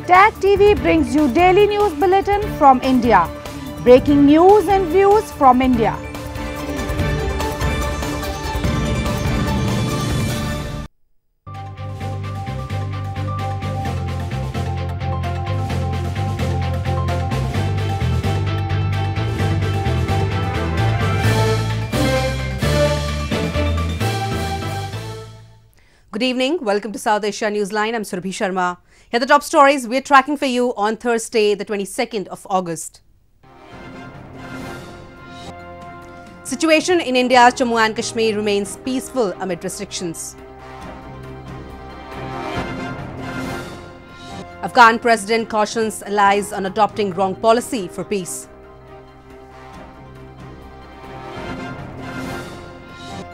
Tag TV brings you daily news bulletin from India. Breaking news and views from India. Good evening. Welcome to South Asia Newsline. I'm Surabhi Sharma. Here are the top stories we're tracking for you on Thursday, the 22nd of August. Situation in India's Jammu and Kashmir remains peaceful amid restrictions. Afghan president cautions allies on adopting wrong policy for peace.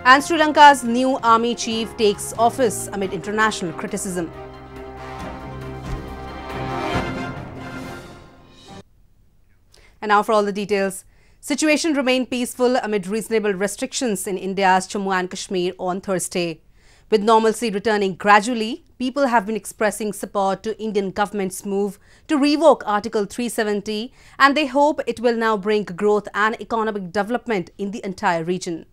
And Sri Lanka's new army chief takes office amid international criticism. And now for all the details. Situation remained peaceful amid reasonable restrictions in India's Jammu and Kashmir on Thursday. With normalcy returning gradually, people have been expressing support to Indian government's move to revoke Article 370, and they hope it will now bring growth and economic development in the entire region.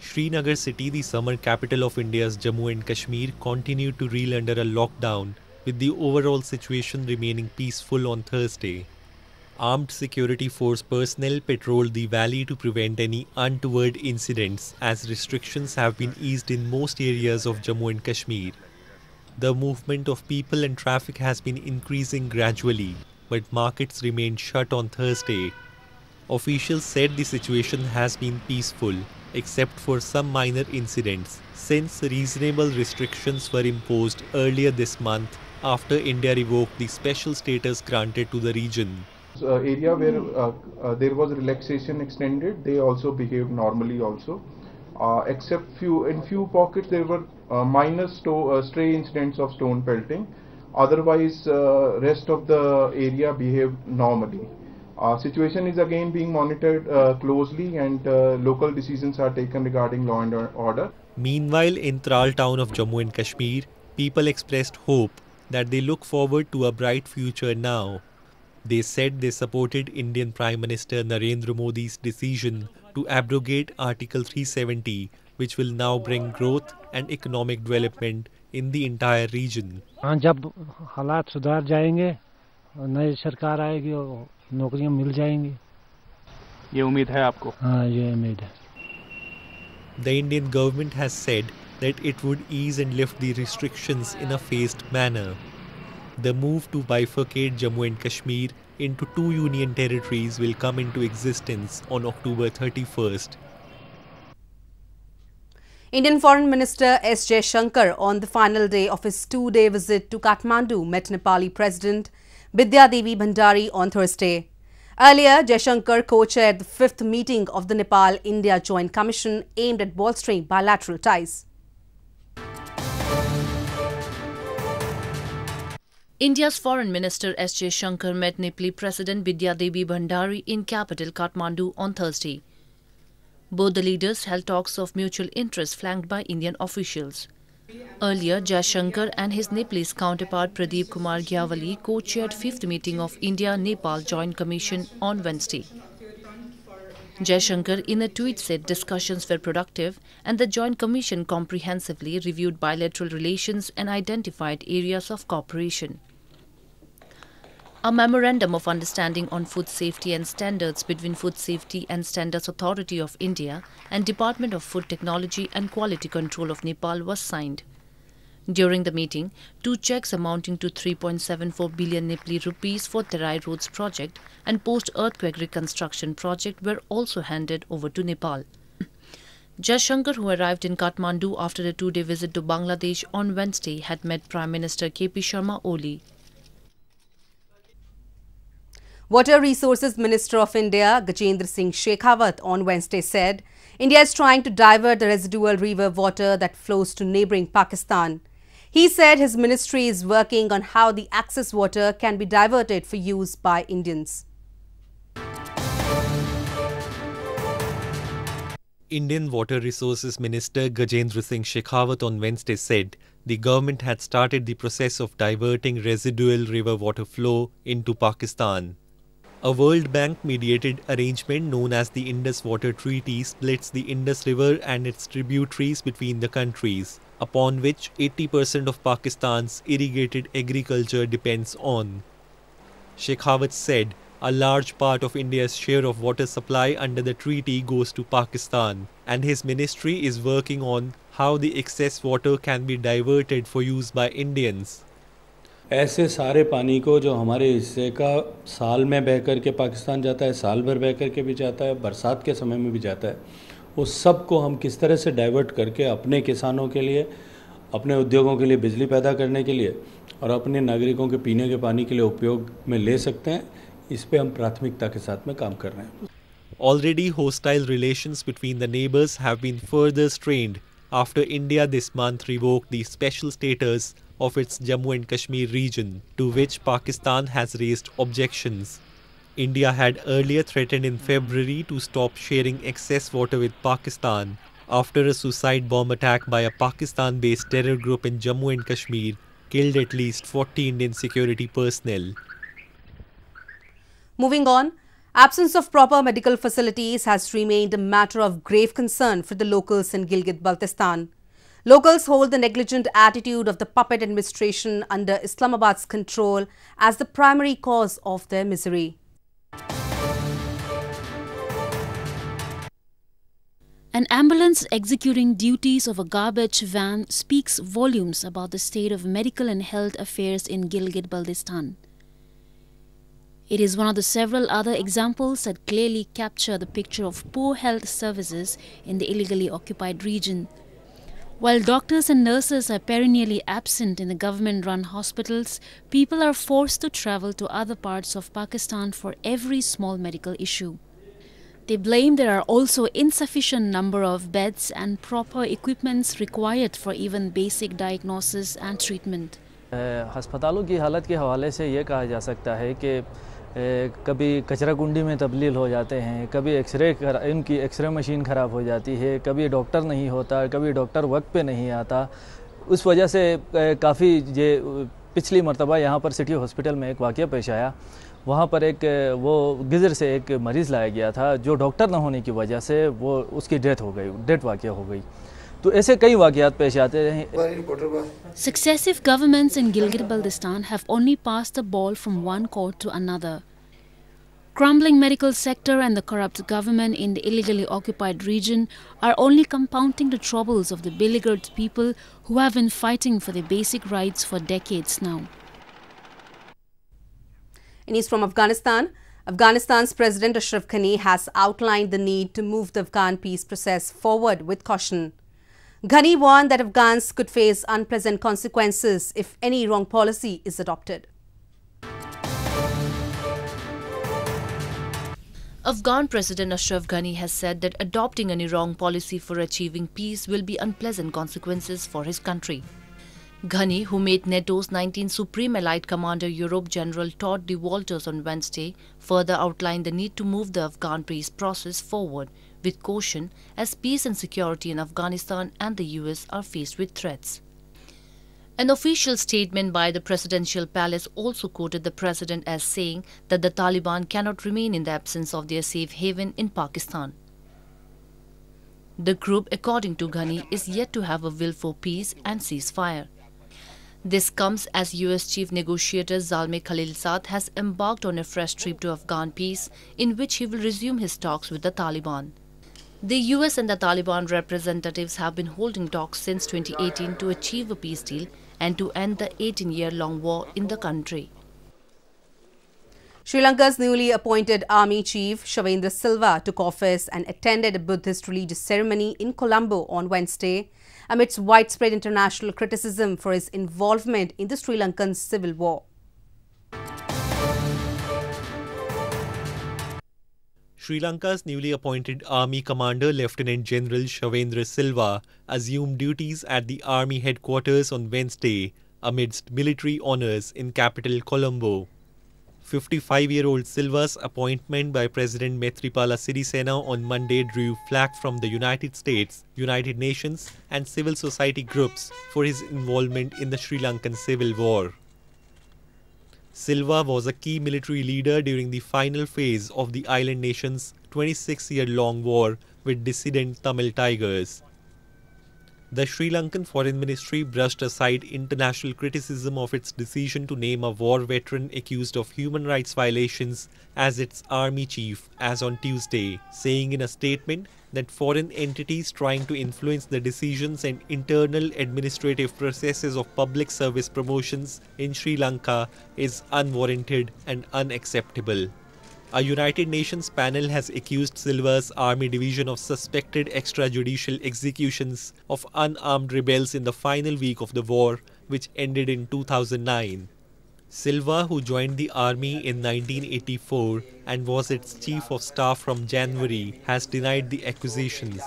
Srinagar city, the summer capital of India's Jammu and Kashmir, continued to reel under a lockdown, with the overall situation remaining peaceful on Thursday. Armed security force personnel patrolled the valley to prevent any untoward incidents, as restrictions have been eased in most areas of Jammu and Kashmir. The movement of people and traffic has been increasing gradually, but markets remained shut on Thursday. Officials said the situation has been peaceful, except for some minor incidents, since reasonable restrictions were imposed earlier this month after India revoked the special status granted to the region. Area where there was relaxation extended, they also behaved normally also. Except in few pockets there were minor stray incidents of stone pelting. Otherwise, rest of the area behaved normally. Situation is again being monitored closely, and local decisions are taken regarding law and order. Meanwhile, in Tral town of Jammu and Kashmir, people expressed hope that they look forward to a bright future now. They said they supported Indian Prime Minister Narendra Modi's decision to abrogate Article 370, which will now bring growth and economic development in the entire region. जब हालात सुधार जाएंगे, नई सरकार आएगी और नौकरियां मिल जाएंगी. ये उम्मीद है आपको? हाँ, ये उम्मीद है. The Indian government has said that it would ease and lift the restrictions in a phased manner. The move to bifurcate Jammu and Kashmir into two union territories will come into existence on October 31st. Indian Foreign Minister S. Jaishankar, on the final day of his two-day visit to Kathmandu, met Nepali President Bidya Devi Bhandari on Thursday. Earlier, Jaishankar co-chaired the 5th meeting of the Nepal-India Joint Commission aimed at bolstering bilateral ties. India's Foreign Minister S. Jaishankar met Nepali President Bidya Devi Bhandari in capital Kathmandu on Thursday. Both the leaders held talks of mutual interest flanked by Indian officials. Earlier, Jaishankar and his Nepalese counterpart Pradeep Kumar Gyawali co-chaired 5th meeting of India-Nepal Joint Commission on Wednesday. Jaishankar in a tweet said discussions were productive and the Joint Commission comprehensively reviewed bilateral relations and identified areas of cooperation. A memorandum of understanding on food safety and standards between Food Safety and Standards Authority of India and Department of Food Technology and Quality Control of Nepal was signed. During the meeting, 2 checks amounting to 3.74 billion Nepali rupees for Terai Roads project and post-earthquake reconstruction project were also handed over to Nepal. Jaishankar, who arrived in Kathmandu after a 2-day visit to Bangladesh on Wednesday, had met Prime Minister K.P. Sharma Oli. Water Resources Minister of India, Gajendra Singh Shekhawat, on Wednesday said India is trying to divert the residual river water that flows to neighbouring Pakistan. He said his ministry is working on how the excess water can be diverted for use by Indians. Indian Water Resources Minister Gajendra Singh Shekhawat on Wednesday said the government had started the process of diverting residual river water flow into Pakistan. A World Bank-mediated arrangement known as the Indus Water Treaty splits the Indus River and its tributaries between the countries, upon which 80% of Pakistan's irrigated agriculture depends on. Shekhawat said a large part of India's share of water supply under the treaty goes to Pakistan, and his ministry is working on how the excess water can be diverted for use by Indians. ऐसे सारे पानी को जो हमारे हिस्से का साल में बह कर के पाकिस्तान जाता है, साल भर बह कर के भी जाता है, बरसात के समय में भी जाता है, उस सब को हम किस तरह से डाइवर्ट करके अपने किसानों के लिए, अपने उद्योगों के लिए बिजली पैदा करने के लिए और अपने नागरिकों के पीने के पानी के लिए उपयोग में ले सकते हैं, इस पे हम प्राथमिकता के साथ में काम कर रहे हैं. Already hostile relations between the neighbors have been further strained after India this month revoked the special status of its Jammu and Kashmir region, to which Pakistan has raised objections. India had earlier threatened in February to stop sharing excess water with Pakistan after a suicide bomb attack by a Pakistan-based terror group in Jammu and Kashmir killed at least 40 Indian security personnel. Moving on, absence of proper medical facilities has remained a matter of grave concern for the locals in Gilgit-Baltistan. Locals hold the negligent attitude of the puppet administration under Islamabad's control as the primary cause of their misery. An ambulance executing duties of a garbage van speaks volumes about the state of medical and health affairs in Gilgit-Baltistan. It is one of the several other examples that clearly capture the picture of poor health services in the illegally occupied region. While doctors and nurses are perennially absent in the government-run hospitals, people are forced to travel to other parts of Pakistan for every small medical issue. They blame there are also insufficient number of beds and proper equipments required for even basic diagnosis and treatment. अस्पतालों की हालत के हवाले से ये कहा जा सकता है कि कभी कचरा कुंडी में तब्दील हो जाते हैं, कभी इनकी एक्सरे मशीन ख़राब हो जाती है, कभी डॉक्टर नहीं होता, कभी डॉक्टर वक्त पे नहीं आता. उस वजह से काफ़ी ये पिछली मरतबा यहाँ पर सिटी हॉस्पिटल में एक वाक़या पेश आया. वहाँ पर एक वो गिजर से एक मरीज़ लाया गया था जो डॉक्टर न होने की वजह से वो उसकी डेथ वाक़या हो गई. तो ऐसे कई वाक़यात पेश आते हैं. Successive governments in Gilgit-Baltistan have only passed the ball from one court to another. Crumbling medical sector and the corrupt government in the illegally occupied region are only compounding the troubles of the beleaguered people who have been fighting for their basic rights for decades now. In news from Afghanistan, Afghanistan's President Ashraf Ghani has outlined the need to move the Afghan peace process forward with caution. Ghani warned that Afghans could face unpleasant consequences if any wrong policy is adopted. Afghan President Ashraf Ghani has said that adopting any wrong policy for achieving peace will be unpleasant consequences for his country. Ghani, who met NATO's 19th Supreme Allied Commander Europe General Todd de Walters on Wednesday, further outlined the need to move the Afghan peace process forward with caution as peace and security in Afghanistan and the US are faced with threats. An official statement by the presidential palace also quoted the president as saying that the Taliban cannot remain in the absence of their safe haven in Pakistan. The group, according to Ghani, is yet to have a will for peace and ceasefire. This comes as US Chief Negotiator Zalmay Khalilzad has embarked on a fresh trip to Afghan peace, in which he will resume his talks with the Taliban. The US and the Taliban representatives have been holding talks since 2018 to achieve a peace deal and to end the 18-year-long war in the country. Sri Lanka's newly appointed Army Chief Shavendra Silva took office and attended a Buddhist religious ceremony in Colombo on Wednesday amidst widespread international criticism for his involvement in the Sri Lankan civil war. Sri Lanka's newly appointed Army Commander Lieutenant General Shavendra Silva assumed duties at the Army headquarters on Wednesday amidst military honours in capital Colombo. 55-year-old Silva's appointment by President Maithripala Sirisena on Monday drew flack from the United States, United Nations and civil society groups for his involvement in the Sri Lankan civil war. Silva was a key military leader during the final phase of the island nation's 26-year-long war with dissident Tamil Tigers. The Sri Lankan Foreign Ministry brushed aside international criticism of its decision to name a war veteran accused of human rights violations as its army chief as on Tuesday, saying in a statement that foreign entities trying to influence the decisions and internal administrative processes of public service promotions in Sri Lanka is unwarranted and unacceptable. A United Nations panel has accused Silva's army division of suspected extrajudicial executions of unarmed rebels in the final week of the war, which ended in 2009. Silva, who joined the army in 1984 and was its chief of staff from January, has denied the accusations.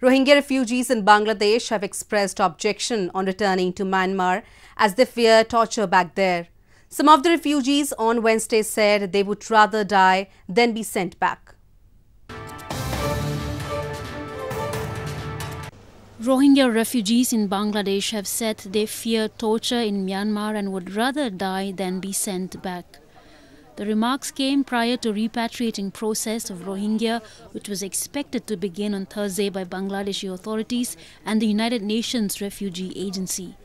Rohingya refugees in Bangladesh have expressed objection on returning to Myanmar as they fear torture back there. Some of the refugees on Wednesday said they would rather die than be sent back. Rohingya refugees in Bangladesh have said they fear torture in Myanmar and would rather die than be sent back. The remarks came prior to repatriating process of Rohingya, which was expected to begin on Thursday by Bangladeshi authorities and the United Nations Refugee Agency.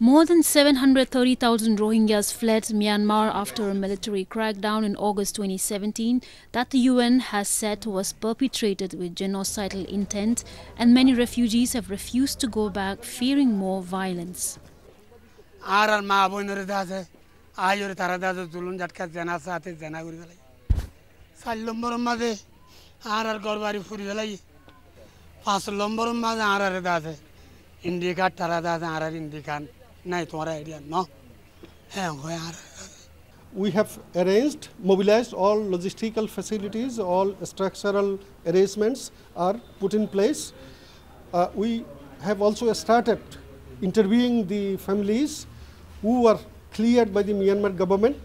More than 730,000 Rohingyas fled Myanmar after a military crackdown in August 2017 that the UN has said was perpetrated with genocidal intent, and many refugees have refused to go back, fearing more violence. We have arranged, mobilized all logistical facilities, all structural arrangements are put in place. We have also started interviewing the families who were cleared by the Myanmar government.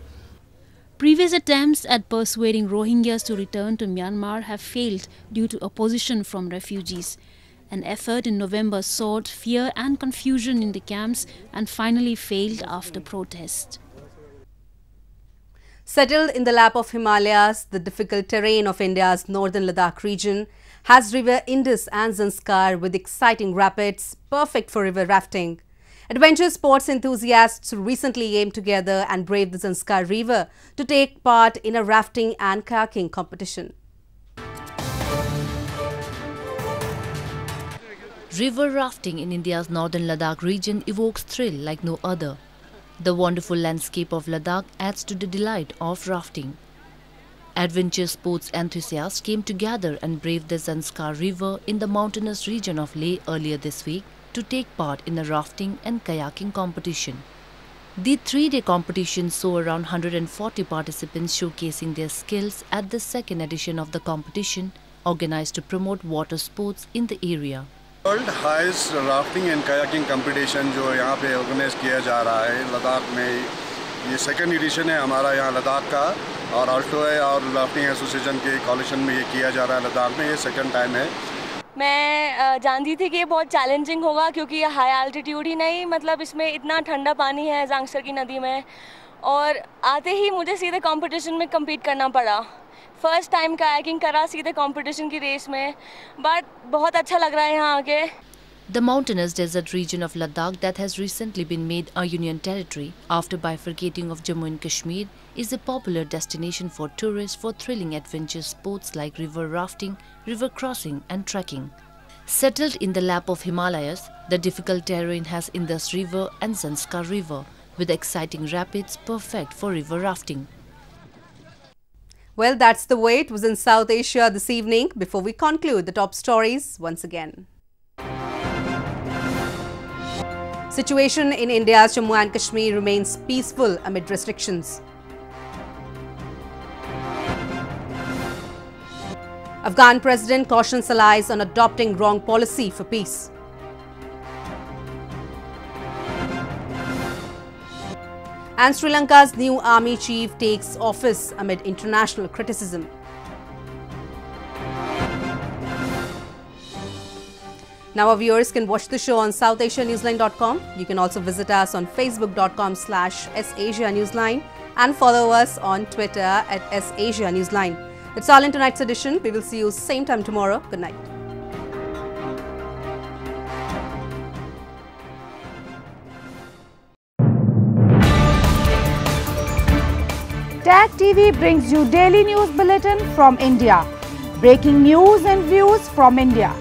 Previous attempts at persuading Rohingyas to return to Myanmar have failed due to opposition from refugees. An effort in November sowed fear and confusion in the camps and finally failed after protest. Settled in the lap of Himalayas, the difficult terrain of India's northern Ladakh region has river Indus and Zanskar with exciting rapids, perfect for river rafting. Adventure sports enthusiasts recently came together and braved the Zanskar River to take part in a rafting and kayaking competition. River rafting in India's northern Ladakh region evokes thrill like no other. The wonderful landscape of Ladakh adds to the delight of rafting. Adventure sports enthusiasts came together and braved the Zanskar River in the mountainous region of Leh earlier this week to take part in a rafting and kayaking competition. The three-day competition saw around 140 participants showcasing their skills at the second edition of the competition, organized to promote water sports in the area. World highest rafting and kayaking competition जो यहाँ पे organise किया जा रहा है लद्दाख में, ये second edition है हमारा यहाँ लद्दाख का, और अल्टोए और राफ्टिंग एसोसिएशन के कॉलेक्शन में ये किया जा रहा है लद्दाख में, ये सेकंड टाइम है। मैं जानती थी कि ये बहुत चैलेंजिंग होगा क्योंकि ये हाई एल्टीट्यूड ही नहीं, मतलब इसमें इतना ठंडा पानी है जांगसर की नदी में, और आते ही मुझे सीधे कंपटीशन में कम्पीट करना पड़ा। फर्स्ट टाइम कायाकिंग करा सीधे कंपटीशन की रेस में, बट बहुत अच्छा लग रहा है यहाँ आके। The mountainous desert region of Ladakh that has recently been made a union territory after bifurcating of Jammu and Kashmir is a popular destination for tourists for thrilling adventure sports like river rafting, river crossing and trekking. Settled in the lap of Himalayas, the difficult terrain has Indus River and Zanskar River with exciting rapids perfect for river rafting. Well, that's the way it was in South Asia this evening. Before we conclude, the top stories once again. Situation in India's Jammu and Kashmir remains peaceful amid restrictions. Afghan President cautions allies on adopting wrong policy for peace. And Sri Lanka's new army chief takes office amid international criticism. Now our viewers can watch the show on SouthAsiaNewsline.com. You can also visit us on Facebook.com/SAsiaNewsline and follow us on Twitter @SAsiaNewsline. That's all in tonight's edition. We will see you same time tomorrow. Good night. Tag TV brings you daily news bulletin from India. Breaking news and views from India.